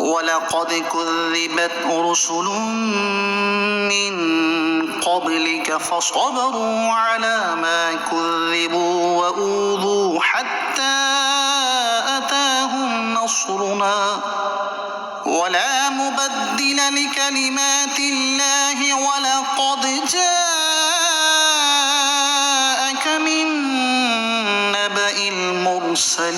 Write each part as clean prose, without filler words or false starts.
وَلَقَدْ كُذِّبَتْ رُسُلٌ مِّن قَبْلِكَ فَصَبَرُوا عَلَى مَا كُذِّبُوا وَأُوذُوا حَتَّى أَتَاهُمْ نَصْرُنَا وَلَا مُبَدِّلَ لِكَلِمَاتِ اللَّهِ وَلَقَدْ جَاءَكَ مِن نَّبَإِ الْمُرْسَلِينَ۔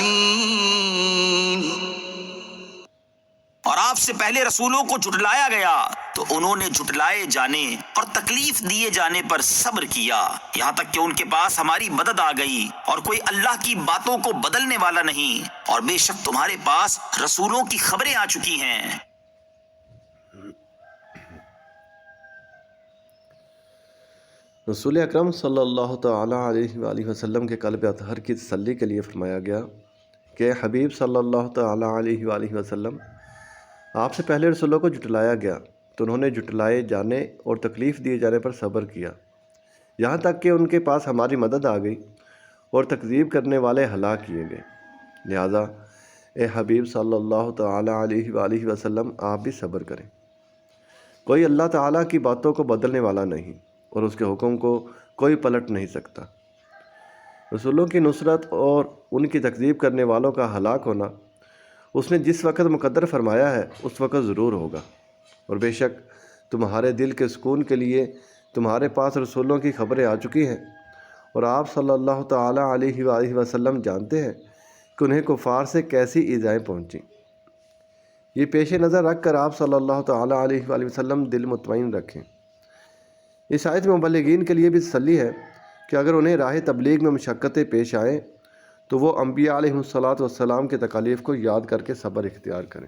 اور آپ سے پہلے رسولوں کو جھٹلایا گیا تو انہوں نے جھٹلائے جانے اور تکلیف دیے جانے پر صبر کیا، یہاں تک کہ ان کے پاس ہماری مدد آ گئی، اور کوئی اللہ کی باتوں کو بدلنے والا نہیں، اور بے شک تمہارے پاس رسولوں کی خبریں آ چکی ہیں۔ رسول اکرم صلی اللہ تعالی علیہ وآلہ وسلم کے قلب اطہر کی تسلی کے لیے فرمایا گیا کہ حبیب صلی اللہ تعالی علیہ وآلہ وسلم، آپ سے پہلے رسولوں کو جھٹلایا گیا تو انہوں نے جھٹلائے جانے اور تکلیف دیے جانے پر صبر کیا، یہاں تک کہ ان کے پاس ہماری مدد آ گئی اور تکذیب کرنے والے ہلاک کیے گئے۔ لہٰذا اے حبیب صلی اللہ تعالی علیہ وآلہ وسلم، آپ بھی صبر کریں۔ کوئی اللہ تعالیٰ کی باتوں کو بدلنے والا نہیں، اور اس کے حکم کو کوئی پلٹ نہیں سکتا۔ رسولوں کی نصرت اور ان کی تکذیب کرنے والوں کا ہلاک ہونا اس نے جس وقت مقدر فرمایا ہے اس وقت ضرور ہوگا، اور بے شک تمہارے دل کے سکون کے لیے تمہارے پاس رسولوں کی خبریں آ چکی ہیں، اور آپ صلی اللہ تعالی علیہ وآلہ وسلم جانتے ہیں کہ انہیں کفار سے کیسی ایذائیں پہنچیں۔ یہ پیش نظر رکھ کر آپ صلی اللہ تعالی علیہ وآلہ وسلم دل مطمئن رکھیں۔ اس آیت میں مبلغین کے لیے بھی تسلی ہے کہ اگر انہیں راہ تبلیغ میں مشقتیں پیش آئیں تو وہ انبیاء علیہ الصلاۃ والسلام کے تکالیف کو یاد کر کے صبر اختیار کریں۔